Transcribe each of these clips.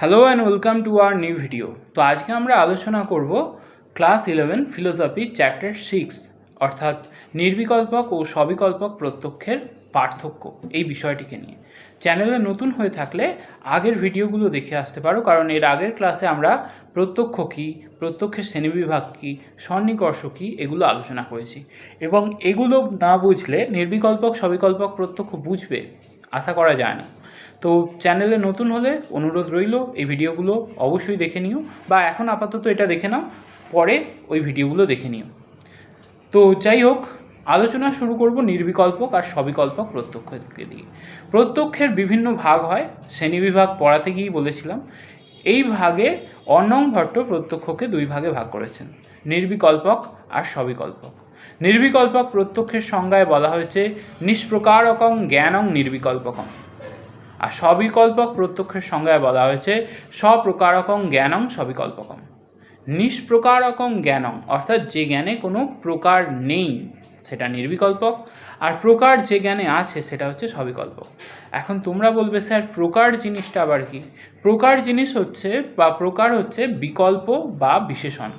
Hello and welcome to our new video. তো আজকে আমরা আলোচনা করব ক্লাস 11 ফিলোসফি চ্যাপ্টার 6 অর্থাৎ নির্বিকল্পক ও সবিকল্পক প্রত্যক্ষের পার্থক্য এই বিষয়টিকে নিয়ে। চ্যানেলে নতুন হয়ে থাকলে আগের ভিডিওগুলো দেখে আসতে পারো, কারণ এর আগের ক্লাসে আমরা প্রত্যক্ষ কী, প্রত্যক্ষের শ্রেণীবিভাগ কী, সন্নিকর্ষ কী এগুলো আলোচনা করেছি, এবং এগুলো না বুঝলে নির্বিকল্পক সবিকল্পক প্রত্যক্ষ বুঝবে আশা করা যায় না। তো চ্যানেলে নতুন হলে অনুরোধ রইল এই ভিডিওগুলো অবশ্যই দেখে নিও, বা এখন আপাতত এটা দেখে নাও, পরে ওই ভিডিওগুলো দেখে নিও। তো যাই হোক, আলোচনা শুরু করব নির্বিকল্পক আর সবিকল্পক প্রত্যক্ষকে দিয়ে। প্রত্যক্ষের বিভিন্ন ভাগ হয়, শ্রেণীবিভাগ পড়াতে গিয়েই বলেছিলাম। এই ভাগে অর্ণং ভট্ট প্রত্যক্ষকে দুই ভাগে ভাগ করেছেন, নির্বিকল্পক আর সবিকল্পক। নির্বিকল্পক প্রত্যক্ষের সংজ্ঞায় বলা হয়েছে নিষ্প্রকারকং জ্ঞানং নির্বিকল্পকং, আর সবিকল্পক প্রত্যক্ষের সংজ্ঞায় বলা হয়েছে স্বপ্রকারকং জ্ঞানং সবিকল্পকম। নিষ্প্রকারকং জ্ঞানং অর্থাৎ যে জ্ঞানে কোনো প্রকার নেই সেটা নির্বিকল্পক, আর প্রকার যে জ্ঞানে আছে সেটা হচ্ছে সবিকল্পক। এখন তোমরা বলবে স্যার প্রকার জিনিসটা আবার কি? প্রকার জিনিস হচ্ছে বা প্রকার হচ্ছে বিকল্প বা বিশেষণ।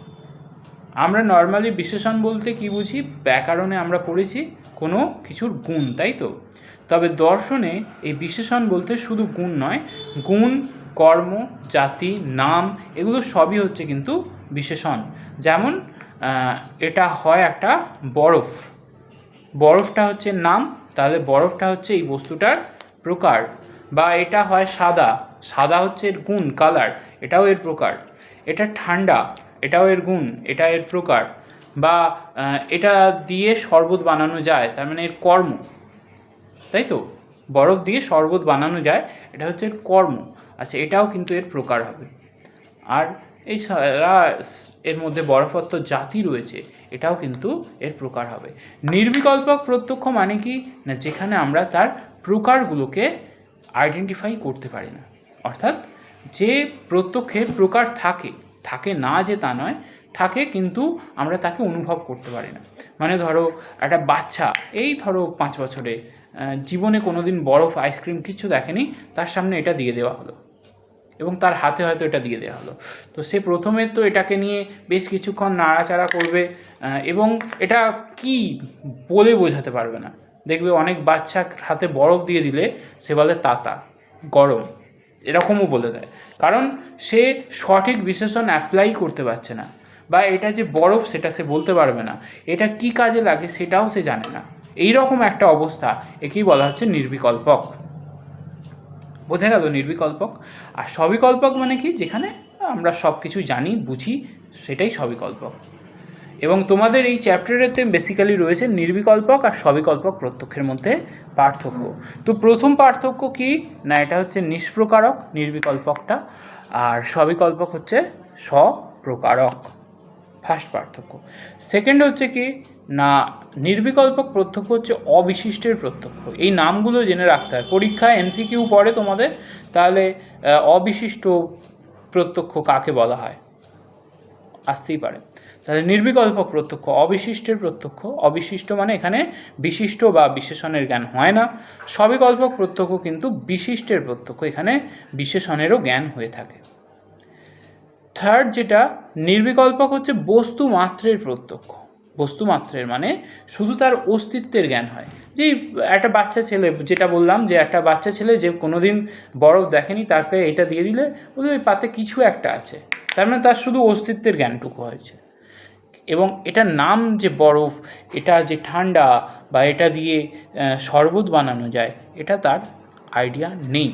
আমরা নর্মালি বিশেষণ বলতে কি বুঝি? ব্যাকরণে আমরা পড়েছি কোনো কিছুর গুণ, তাই তো? তবে দর্শনে এই বিশেষণ বলতে শুধু গুণ নয়, গুণ, কর্ম, জাতি, নাম এগুলো সবই হচ্ছে কিন্তু বিশেষণ। যেমন এটা হয় একটা বরফ, বরফটা হচ্ছে নাম, তাহলে বরফটা হচ্ছে এই বস্তুটার প্রকার। বা এটা হয় সাদা, সাদা হচ্ছে এর গুণ, কালার, এটাও এর প্রকার। এটা ঠান্ডা, এটাও এর গুণ, এটা এর প্রকার। বা এটা দিয়ে শরবত বানানো যায়, তার মানে এর কর্ম, তাই তো? বরফ দিয়ে শরবত বানানো যায়, এটা হচ্ছে এর কর্ম। আচ্ছা, এটাও কিন্তু এর প্রকার হবে। আর এই এর মধ্যে বরফত্ব জাতি রয়েছে, এটাও কিন্তু এর প্রকার হবে। নির্বিকল্পক প্রত্যক্ষ মানে কি না, যেখানে আমরা তার প্রকারগুলোকে আইডেন্টিফাই করতে পারি না। অর্থাৎ যে প্রত্যক্ষে প্রকার থাকে, থাকে না যে তা নয়, থাকে কিন্তু আমরা তাকে অনুভব করতে পারি না। মানে ধরো একটা বাচ্চা, এই ধরো 5 বছরে, জীবনে কোনো দিন বরফ, আইসক্রিম কিছু দেখেনি, তার সামনে এটা দিয়ে দেওয়া হলো এবং তার হাতে হয়তো এটা দিয়ে দেওয়া হলো। তো সে প্রথমে তো এটাকে নিয়ে বেশ কিছুক্ষণ নাড়াচাড়া করবে এবং এটা কি বলে বোঝাতে পারবে না। দেখবে অনেক বাচ্চা হাতে বরফ দিয়ে দিলে সে বলে তাতা, গরম, এরকমও বলে দেয়, কারণ সে সঠিক বিশেষণ অ্যাপ্লাই করতে পারছে না। বা এটা যে বরফ সেটা সে বলতে পারবে না, এটা কি কাজে লাগে সেটাও সে জানে না। এই রকম একটা অবস্থা, একেই বলা হচ্ছে নির্বিকল্পক। বোঝা গেল নির্বিকল্পক। আর সবিকল্পক মানে কি? যেখানে আমরা সব কিছু জানি, বুঝি, সেটাই সবিকল্পক। এবং তোমাদের এই চ্যাপ্টারেতে বেসিক্যালি রয়েছে নির্বিকল্পক আর সবিকল্পক প্রত্যক্ষের মধ্যে পার্থক্য। তো প্রথম পার্থক্য কি না, এটা হচ্ছে নিষ্প্রকারক নির্বিকল্পকটা, আর সবিকল্পক হচ্ছে স্বপ্রকারক, ফার্স্ট পার্থক্য। সেকেন্ড হচ্ছে কি না, নির্বিকল্পক প্রত্যক্ষ হচ্ছে অবিশিষ্টের প্রত্যক্ষ। এই নামগুলো জেনে রাখতে হয়, পরীক্ষায় এমসিকিউ পড়ে তোমাদের, তাহলে অবিশিষ্ট প্রত্যক্ষ কাকে বলা হয় আসতেই পারে। তাহলে নির্বিকল্পক প্রত্যক্ষ অবিশিষ্টের প্রত্যক্ষ, অবিশিষ্ট মানে এখানে বিশিষ্ট বা বিশেষণের জ্ঞান হয় না। সবিকল্পক প্রত্যক্ষ কিন্তু বিশিষ্টের প্রত্যক্ষ, এখানে বিশেষণেরও জ্ঞান হয়ে থাকে। থার্ড যেটা নির্বিকল্পক হচ্ছে বস্তু মাত্রের প্রত্যক্ষ। বস্তু মাত্রের মানে শুধু তার অস্তিত্বের জ্ঞান হয়। যে একটা বাচ্চা ছেলে, যেটা বললাম যে একটা বাচ্চা ছেলে যে কোনো দিন বরফ দেখেনি, তাকে এটা দিয়ে দিলে বলবে ওই পাতে কিছু একটা আছে, তার মানে তার শুধু অস্তিত্বের জ্ঞানটুকু হয়েছে। এবং এটার নাম যে বরফ, এটা যে ঠান্ডা, বা এটা দিয়ে শরবত বানানো যায়, এটা তার আইডিয়া নেই।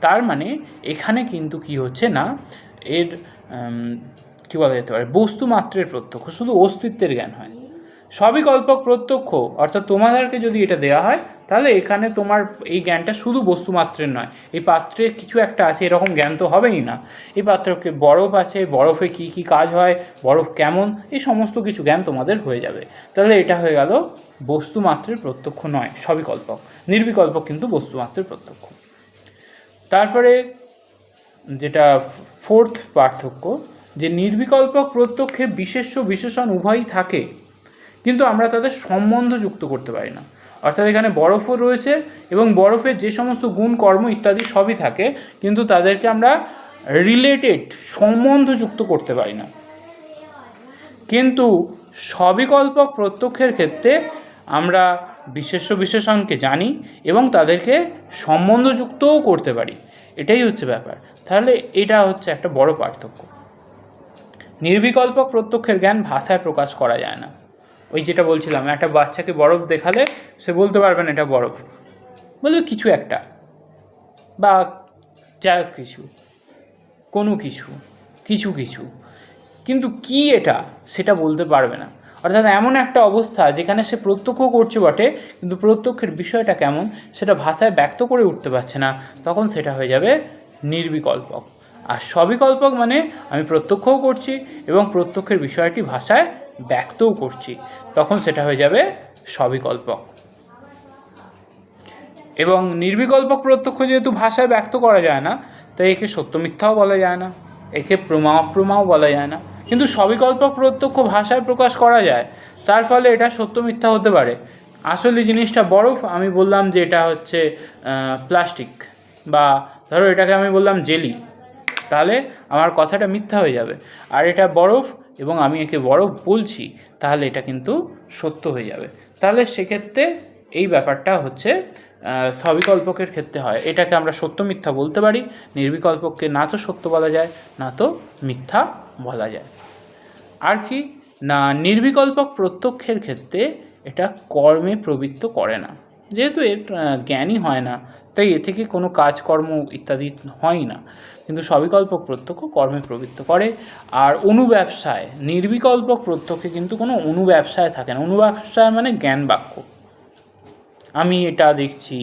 তার মানে এখানে কিন্তু কি হচ্ছে না, এর কী বলা যেতে পারে, বস্তু মাত্রের প্রত্যক্ষ, শুধু অস্তিত্বের জ্ঞান হয়। সবিকল্পক প্রত্যক্ষ অর্থাৎ তোমাদেরকে যদি এটা দেওয়া হয়, তাহলে এখানে তোমার এই জ্ঞানটা শুধু বস্তু মাত্রের নয়, এই পাত্রে কিছু একটা আছে এরকম জ্ঞান তো হবেই না। এই পাত্রকে বরফ আছে, বরফে কি কি কাজ হয়, বরফ কেমন, এই সমস্ত কিছু জ্ঞান তোমাদের হয়ে যাবে। তাহলে এটা হয়ে গেল বস্তু মাত্রের প্রত্যক্ষ নয়, সবিকল্পক। নির্বিকল্পক কিন্তু বস্তু মাত্রের প্রত্যক্ষ। তারপরে যেটা ফোর্থ পার্থক্য, যে নির্বিকল্পক প্রত্যক্ষে বিশেষ্য বিশেষণ উভয়ই থাকে, কিন্তু আমরা তাদের সম্বন্ধ যুক্ত করতে পারি না। অর্থাৎ এখানে বরফও রয়েছে এবং বরফের যে সমস্ত গুণ, কর্ম ইত্যাদি সবই থাকে, কিন্তু তাদেরকে আমরা রিলেটেড, সম্বন্ধযুক্ত করতে পারি না। কিন্তু সবিকল্পক প্রত্যক্ষের ক্ষেত্রে আমরা বিশেষ্য বিশেষণকে জানি এবং তাদেরকে সম্বন্ধযুক্তও করতে পারি। এটাই হচ্ছে ব্যাপার। তাহলে এটা হচ্ছে একটা বড় পার্থক্য। নির্বিকল্পক প্রত্যক্ষের জ্ঞান ভাষায় প্রকাশ করা যায় না। ওই যেটা বলছিলাম, একটা বাচ্চাকে বরফ দেখালে সে বলতে পারবে না এটা বরফ, বলবে কিছু একটা, বা যা কিছু, কোনো কিছু, কিছু কিছু, কিন্তু কি এটা সেটা বলতে পারবে না। অর্থাৎ এমন একটা অবস্থা যেখানে সে প্রত্যক্ষ করছে বটে, কিন্তু প্রত্যক্ষের বিষয়টা কেমন সেটা ভাষায় ব্যক্ত করে উঠতে পারছে না, তখন সেটা হয়ে যাবে নির্বিকল্পক। আর সবিকল্পক মানে আমি প্রত্যক্ষও করছি এবং প্রত্যক্ষের বিষয়টি ভাষায় ব্যক্তও করছি, তখন সেটা হয়ে যাবে সবিকল্পক। এবং নির্বিকল্পক প্রত্যক্ষ যেহেতু ভাষায় ব্যক্ত করা যায় না, তাই একে সত্য মিথ্যাও বলা যায় না, একে প্রমা অপ্রমাও বলা যায় না। কিন্তু সবিকল্পক প্রত্যক্ষ ভাষায় প্রকাশ করা যায়, তার ফলে এটা সত্য মিথ্যা হতে পারে। আসলে জিনিসটা বরফ, আমি বললাম যে এটা হচ্ছে প্লাস্টিক, বা ধরো এটাকে আমি বললাম জেলি, তাহলে আমার কথাটা মিথ্যা হয়ে যাবে। আর এটা বরফ এবং আমি একে বরফ বলছি, তাহলে এটা কিন্তু সত্য হয়ে যাবে। তাহলে সেক্ষেত্রে এই ব্যাপারটা হচ্ছে সবিকল্পকের ক্ষেত্রে হয়। এটাকে আমরা সত্য মিথ্যা বলতে পারি। নির্বিকল্পককে না তো সত্য বলা যায়, না তো মিথ্যা বলা যায়। আর কি না, নির্বিকল্পক প্রত্যক্ষের ক্ষেত্রে এটা কর্মে প্রবৃত্ত করে না। যেহেতু এর জ্ঞানই হয় না, তাই এ থেকে কোনো কাজকর্ম ইত্যাদি হয় না। কিন্তু সবিকল্পক প্রত্যক্ষ কর্মে প্রবৃত্ত করে। আর অনুব্যবসায় নির্বিকল্পক প্রত্যক্ষে কিন্তু কোনো অনুব্যবসায় থাকে না। অনুব্যবসায় মানে জ্ঞান বাক্য, আমি এটা দেখছি,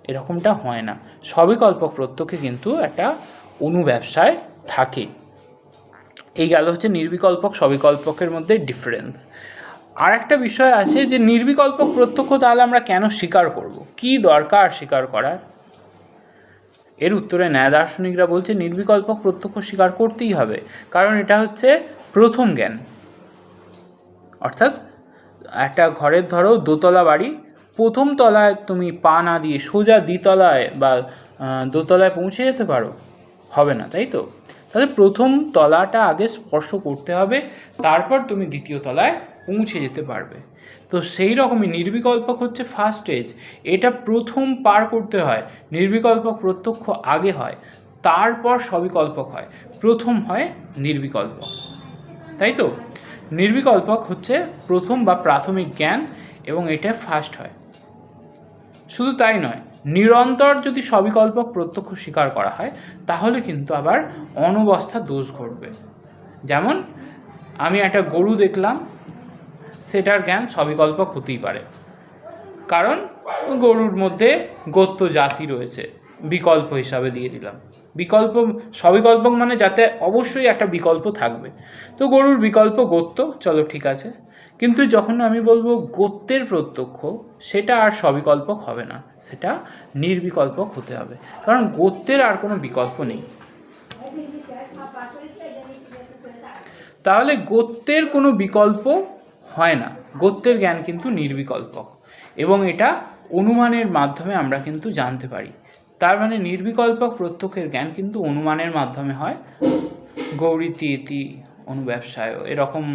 এরকমটা হয় না। সবিকল্পক প্রত্যক্ষে কিন্তু একটা অনুব্যবসায় থাকে। এই গেল হচ্ছে নির্বিকল্পক সবিকল্পকের মধ্যে ডিফারেন্স। আর একটা বিষয় আছে যে নির্বিকল্পক প্রত্যক্ষ তাহলে আমরা কেন স্বীকার করব, কি দরকার স্বীকার করার? এর উত্তরে ন্যায় দার্শনিকরা বলছে নির্বিকল্পক প্রত্যক্ষ স্বীকার করতেই হবে, কারণ এটা হচ্ছে প্রথম জ্ঞান। অর্থাৎ একটা ঘরের ধরো দোতলা বাড়ি, প্রথম তলায় তুমি পা না দিয়ে সোজা দ্বিতলায় বা দোতলায় পৌঁছে যেতে পারো? হবে না, তাই তো? তাহলে প্রথম তলাটা আগে স্পর্শ করতে হবে, তারপর তুমি দ্বিতীয় তলায় পৌঁছে যেতে পারবে। তো সেই রকমই নির্বিকল্পক হচ্ছে ফার্স্ট স্টেজ, এটা প্রথম পার করতে হয়। নির্বিকল্পক প্রত্যক্ষ আগে হয়, তারপর সবিকল্পক হয়, প্রথম হয় নির্বিকল্পক, তাই তো? নির্বিকল্পক হচ্ছে প্রথম বা প্রাথমিক জ্ঞান এবং এটা ফার্স্ট হয়। শুধু তাই নয়, নিরন্তর যদি সবিকল্পক প্রত্যক্ষ স্বীকার করা হয়, তাহলে কিন্তু আবার অনবস্থা দোষ ঘটবে। যেমন আমি একটা গরু দেখলাম, সেটার জ্ঞান সবিকল্পক হতেই পারে, কারণ গরুর মধ্যে গোত্র জাতি রয়েছে, বিকল্প হিসাবে দিয়ে দিলাম। বিকল্প সবিকল্পক মানে যাতে অবশ্যই একটা বিকল্প থাকবে, তো গরুর বিকল্প গোত্র, চলো ঠিক আছে। কিন্তু যখন আমি বলবো গোত্রের প্রত্যক্ষ, সেটা আর সবিকল্পক হবে না, সেটা নির্বিকল্পক হতে হবে, কারণ গোত্রের আর কোনো বিকল্প নেই। তাহলে গোত্রের কোনো বিকল্প হয় না, গোত্রের জ্ঞান কিন্তু নির্বিকল্পক, এবং এটা অনুমানের মাধ্যমে আমরা কিন্তু জানতে পারি। তার মানে নির্বিকল্পক প্রত্যক্ষের জ্ঞান কিন্তু অনুমানের মাধ্যমে হয়। গৌরীতি ইতি অনুব্যবসায়, এরকম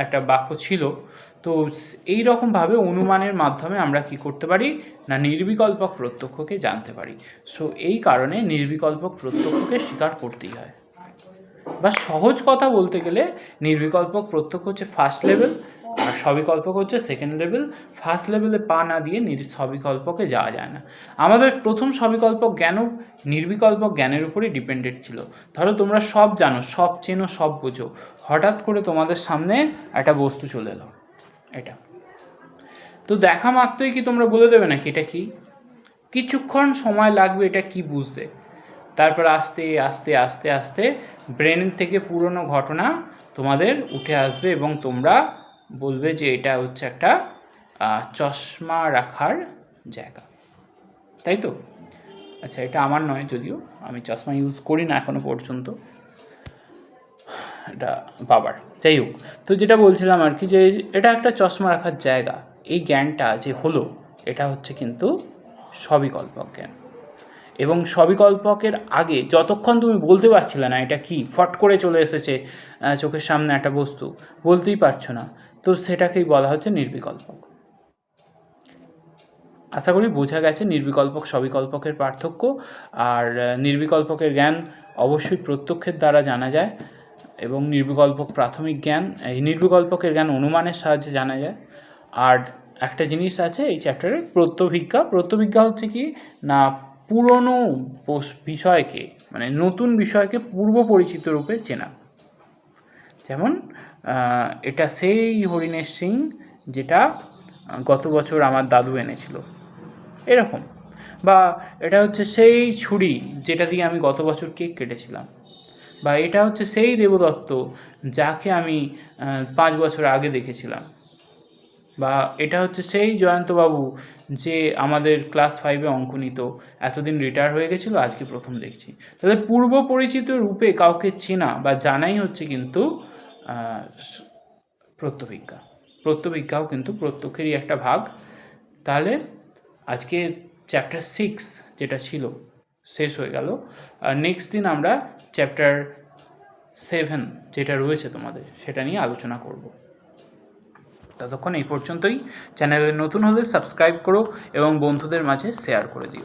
একটা বাক্য ছিল। তো এই রকমভাবে অনুমানের মাধ্যমে আমরা কি করতে পারি না, নির্বিকল্পক প্রত্যক্ষকে জানতে পারি। সো এই কারণে নির্বিকল্পক প্রত্যক্ষকে স্বীকার করতেই হয়। বা সহজ কথা বলতে গেলে নির্বিকল্পক প্রত্যক্ষ হচ্ছে ফার্স্ট লেভেল, আর সবিকল্পক হচ্ছে সেকেন্ড লেভেল। ফার্স্ট লেভেলে পা না দিয়ে সবিকল্পকে যাওয়া যায় না। আমাদের প্রথম সবিকল্পক জ্ঞানও নির্বিকল্পক জ্ঞানের উপরই ডিপেন্ডেন্ট ছিল। ধরো তোমরা সব জানো, সব চেনো, সব বোঝো, হঠাৎ করে তোমাদের সামনে একটা বস্তু চলে এলো, এটা তো দেখা মাত্রই কি তোমরা বলে দেবে নাকি এটা কি? কিছুক্ষণ সময় লাগবে এটা কি বুঝতে, তারপর আস্তে আস্তে আস্তে আস্তে ব্রেন থেকে পুরনো ঘটনা তোমাদের উঠে আসবে এবং তোমরা বলবে যে এটা হচ্ছে একটা চশমা রাখার জায়গা, তাই তো? আচ্ছা, এটা আমার নয়, যদিও আমি চশমা ইউজ করি না এখনো পর্যন্ত, এটা বাবার। যাই হোক, তো যেটা বলছিলাম আর কি, যে এটা একটা চশমা রাখার জায়গা, এই জ্ঞানটা যে হলো, এটা হচ্ছে কিন্তু সবিকল্পক জ্ঞান। এবং সবিকল্পকের আগে যতক্ষণ তুমি বলতে পারছিলে না এটা কি, ফট করে চলে এসেছে চোখের সামনে একটা বস্তু, বলতেই পারছো না, তো সেটাকেই বলা হচ্ছে নির্বিকল্পক। আশা করি বোঝা গেছে নির্বিকল্পক সবিকল্পকের পার্থক্য। আর নির্বিকল্পকের জ্ঞান অবশ্যই প্রত্যক্ষের দ্বারা জানা যায়, এবং নির্বিকল্পক প্রাথমিক জ্ঞান, এই নির্বিকল্পকের জ্ঞান অনুমানের সাহায্যে জানা যায়। আর একটা জিনিস আছে এই চ্যাপ্টারে, প্রত্যভিজ্ঞা। প্রত্যভিজ্ঞা হচ্ছে কি না, পুরনো বিষয়কে, মানে নতুন বিষয়কে পূর্ব পরিচিত রূপে চেনা। যেমন এটা সেই হরিণের সিং যেটা গত বছর আমার দাদু এনেছিল, এরকম। বা এটা হচ্ছে সেই ছুরি যেটা দিয়ে আমি গত বছর কেক কেটেছিলাম। বা এটা হচ্ছে সেই দেবদত্ত যাকে আমি 5 বছর আগে দেখেছিলাম। বা এটা হচ্ছে সেই জয়ন্তবাবু যে আমাদের ক্লাস 5-এ অঙ্ক নিত, এতদিন রিটায়ার হয়ে গেছিলো, আজকে প্রথম দেখছি। তাহলে পূর্ব পরিচিত রূপে কাউকে চেনা বা জানাই হচ্ছে কিন্তু প্রত্যভিজ্ঞা। প্রত্যভিজ্ঞাও কিন্তু প্রত্যক্ষেরই একটা ভাগ। তাহলে আজকে চ্যাপ্টার 6 যেটা ছিল শেষ হয়ে গেল। আর নেক্সট দিন আমরা চ্যাপ্টার 7 যেটা রয়েছে তোমাদের, সেটা নিয়ে আলোচনা করব। ততক্ষণ এই পর্যন্তই। চ্যানেলে নতুন হলে সাবস্ক্রাইব করো এবং বন্ধুদের মাঝে শেয়ার করে দিও।